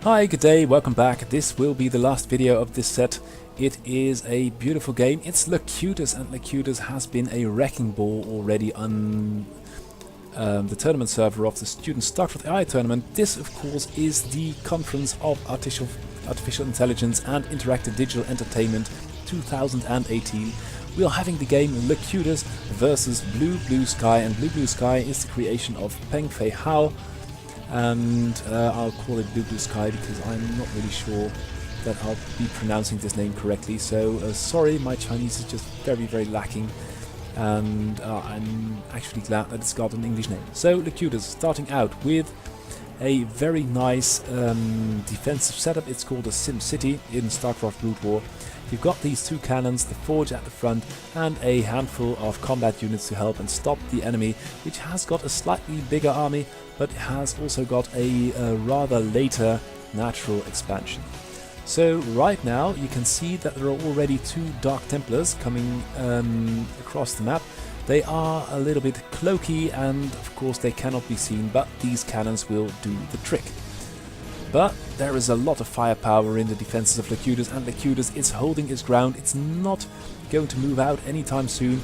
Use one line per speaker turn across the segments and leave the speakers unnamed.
Hi, good day, welcome back. This will be the last video of this set. It is a beautiful game. It's Locutus, and Locutus has been a wrecking ball already on the tournament server of the student StarCraft AIIDE tournament. This, of course, is the Conference of Artificial Intelligence and Interactive Digital Entertainment 2018. We are having the game Locutus versus Bluebluesky, and Bluebluesky is the creation of Peng Fei Hao. And I'll call it Bluebluesky because I'm not really sure that I'll be pronouncing this name correctly, so sorry, my Chinese is just very lacking, and I'm actually glad that it's got an English name. So Locutus, starting out with a very nice defensive setup. It's called a Sim City in StarCraft Brood War. You've got these two cannons, the forge at the front, and a handful of combat units to help and stop the enemy, which has got a slightly bigger army, but has also got a rather later natural expansion. So right now you can see that there are already two Dark Templars coming across the map. They are a little bit cloaky, and of course they cannot be seen, but these cannons will do the trick. But there is a lot of firepower in the defenses of Locutus, and Locutus is holding its ground. It's not going to move out anytime soon,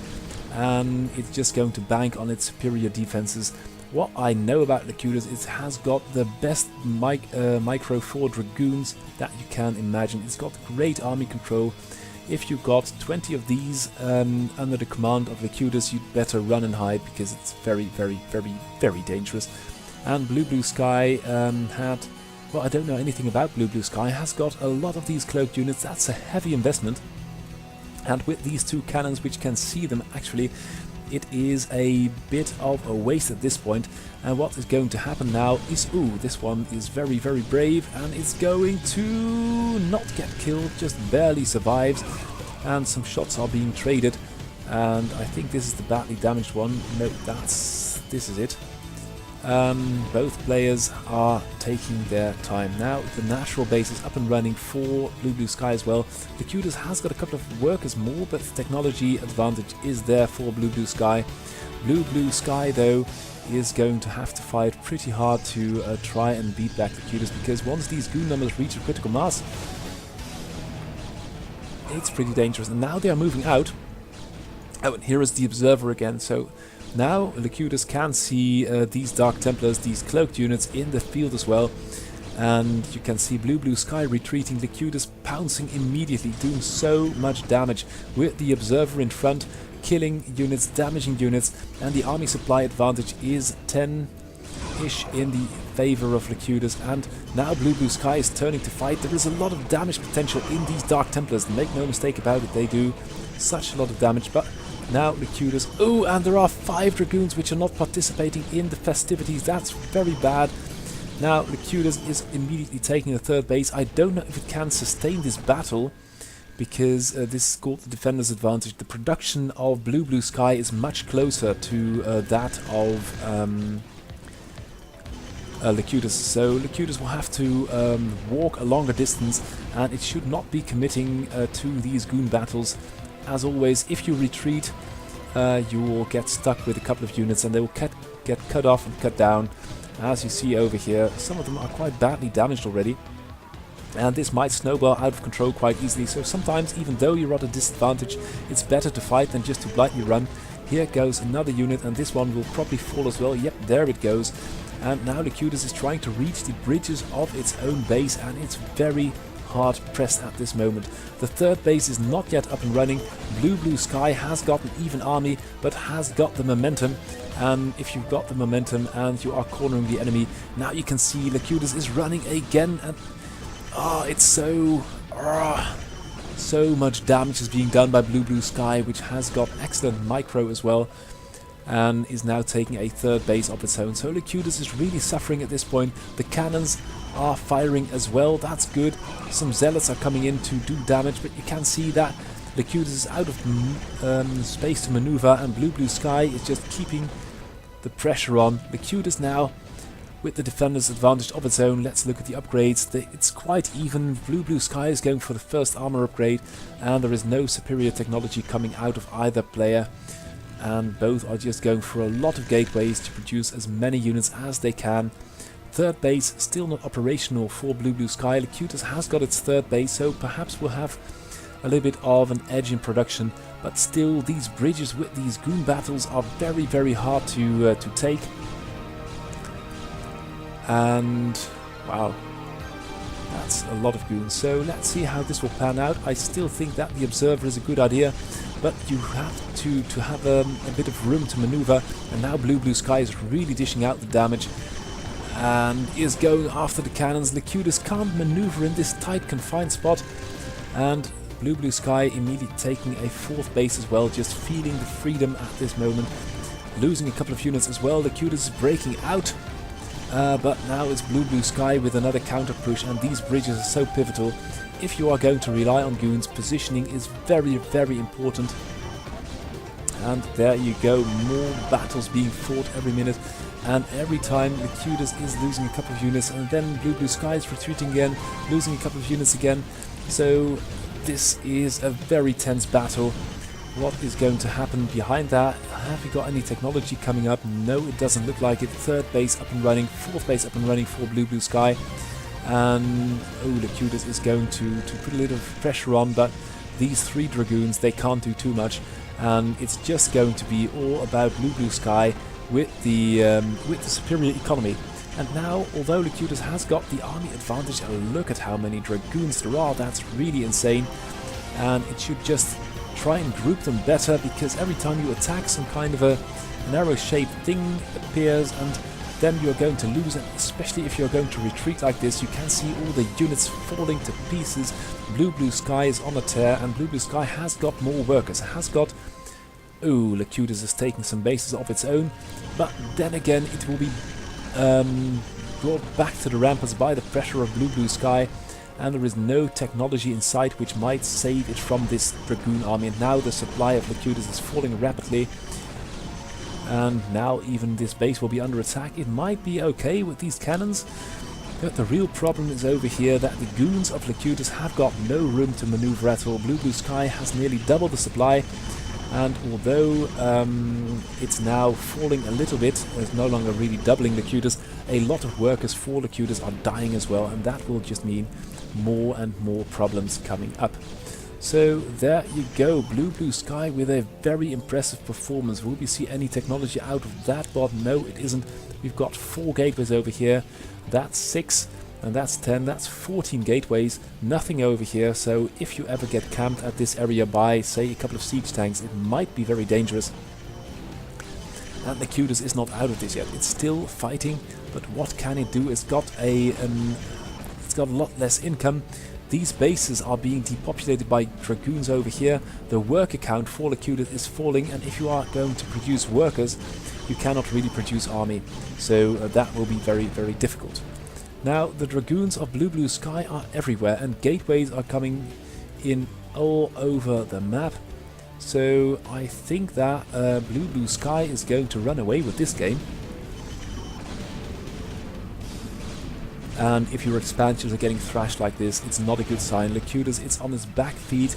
and it's just going to bank on its superior defenses. What I know about Locutus is it has got the best micro 4 Dragoons that you can imagine. It's got great army control. If you've got 20 of these under the command of Locutus, you'd better run and hide because it's very dangerous. And Bluebluesky had... well, I don't know anything about Bluebluesky. Has got a lot of these cloaked units. That's a heavy investment. And with these two cannons, which can see them actually, it is a bit of a waste at this point. And what is going to happen now is, ooh, this one is very brave, and it's going to not get killed, just barely survives. And some shots are being traded, and I think this is the badly damaged one. No, this is it. Both players are taking their time. Now the natural base is up and running for Bluebluesky as well. Locutus has got a couple of workers more, but the technology advantage is there for Bluebluesky. Bluebluesky though is going to have to fight pretty hard to try and beat back Locutus, because once these goon numbers reach a critical mass, it's pretty dangerous. And now they are moving out. Oh, and here is the observer again. So now Locutus can see these Dark Templars, these cloaked units in the field as well. And you can see Bluebluesky retreating, Locutus pouncing immediately, doing so much damage with the observer in front, killing units, damaging units, and the army supply advantage is 10-ish in the favor of Locutus. And now Bluebluesky is turning to fight. There is a lot of damage potential in these Dark Templars, make no mistake about it, they do such a lot of damage. But now Locutus, oh, and there are 5 Dragoons which are not participating in the festivities. That's very bad. Now Locutus is immediately taking the third base. I don't know if it can sustain this battle, because this is called the defender's advantage. The production of Bluebluesky is much closer to that of Locutus. So Locutus will have to walk a longer distance, and it should not be committing to these goon battles. As always, if you retreat, you will get stuck with a couple of units, and they will get cut off and cut down. As you see over here, some of them are quite badly damaged already, and this might snowball out of control quite easily. So sometimes, even though you're at a disadvantage, it's better to fight than just to blindly run. Here goes another unit, and this one will probably fall as well. Yep, there it goes. And now Locutus is trying to reach the bridges of its own base, and it's very hard pressed at this moment. The third base is not yet up and running. Bluebluesky has got an even army, but has got the momentum. And if you've got the momentum and you are cornering the enemy, now you can see Locutus is running again, and it's so much damage is being done by Bluebluesky, which has got excellent micro as well, and is now taking a third base of its own. So Locutus is really suffering at this point. The cannons are firing as well, that's good. Some zealots are coming in to do damage, but you can see that Locutus is out of space to maneuver, and Bluebluesky is just keeping the pressure on. Locutus now with the defender's advantage of its own. Let's look at the upgrades. It's quite even. Bluebluesky is going for the first armor upgrade, and there is no superior technology coming out of either player. And both are just going for a lot of gateways to produce as many units as they can Third base still not operational for Bluebluesky. Locutus has got its third base, so perhaps we'll have a little bit of an edge in production, but still these bridges with these goon battles are very, very hard to take. And wow, that's a lot of goons. So let's see how this will pan out. I still think that the observer is a good idea, but you have to have a bit of room to maneuver. And now Bluebluesky is really dishing out the damage and is going after the cannons. Locutus can't maneuver in this tight confined spot, and Bluebluesky immediately taking a fourth base as well, just feeling the freedom at this moment. Losing a couple of units as well. Locutus is breaking out. But now it's Bluebluesky with another counter push, and these bridges are so pivotal. If you are going to rely on goons, positioning is very, very important. And there you go, more battles being fought every minute, and every time Locutus is losing a couple of units, and then Bluebluesky is retreating again, losing a couple of units again. So this is a very tense battle. What is going to happen behind that? Have we got any technology coming up? No, it doesn't look like it. Third base up and running, fourth base up and running for Bluebluesky. And Locutus is going to put a little pressure on, but these three Dragoons, they can't do too much. And it's just going to be all about Bluebluesky with the superior economy. And now, although Locutus has got the army advantage, look at how many Dragoons there are. That's really insane. And it should just try and group them better, because every time you attack, some kind of an arrow-shaped thing appears, and then you're going to lose it, especially if you're going to retreat like this. You can see all the units falling to pieces. Bluebluesky is on a tear, and Bluebluesky has got more workers, has got... Locutus is taking some bases of its own, but then again it will be brought back to the ramparts by the pressure of Bluebluesky, and there is no technology in sight which might save it from this Dragoon army. And now the supply of Locutus is falling rapidly, and now even this base will be under attack. It might be okay with these cannons, but the real problem is over here, that the goons of Locutus have got no room to maneuver at all. Bluebluesky has nearly doubled the supply, and although it's now falling a little bit, it's no longer really doubling Locutus, a lot of workers for Locutus are dying as well, and that will just mean more and more problems coming up. So there you go, Bluebluesky with a very impressive performance. Will we see any technology out of that bot? No, it isn't. We've got 4 gateways over here, that's 6, and that's 10, that's 14 gateways, nothing over here. So if you ever get camped at this area by, say, a couple of siege tanks, it might be very dangerous. And Locutus is not out of this yet, it's still fighting, but what can it do? It's got a lot less income. These bases are being depopulated by Dragoons over here. The worker count for Locutus is falling, and if you are going to produce workers, you cannot really produce army. So that will be very, very difficult. Now the Dragoons of Bluebluesky are everywhere, and gateways are coming in all over the map. So I think that Bluebluesky is going to run away with this game. And if your expansions are getting thrashed like this, it's not a good sign. Locutus is on his back feet,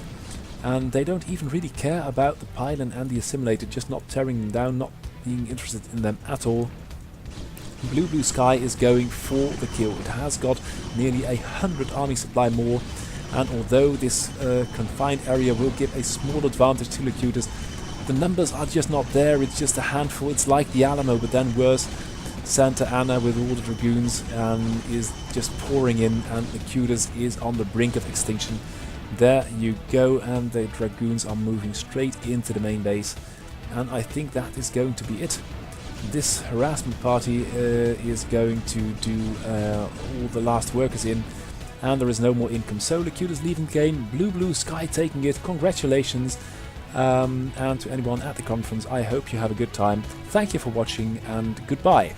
and they don't even really care about the pylon and the assimilator, just not tearing them down, not being interested in them at all. Bluebluesky is going for the kill. It has got nearly 100 army supply more, and although this confined area will give a small advantage to Locutus, the numbers are just not there. It's just a handful. It's like the Alamo, but then worse. Santa Ana with all the Dragoons is just pouring in, and Locutus is on the brink of extinction. There you go, and the Dragoons are moving straight into the main base, and I think that is going to be it. This harassment party is going to do all the last workers in, and there is no more income. So Locutus leaving the game, Bluebluesky taking it. Congratulations. And to anyone at the conference, I hope you have a good time. Thank you for watching, and goodbye.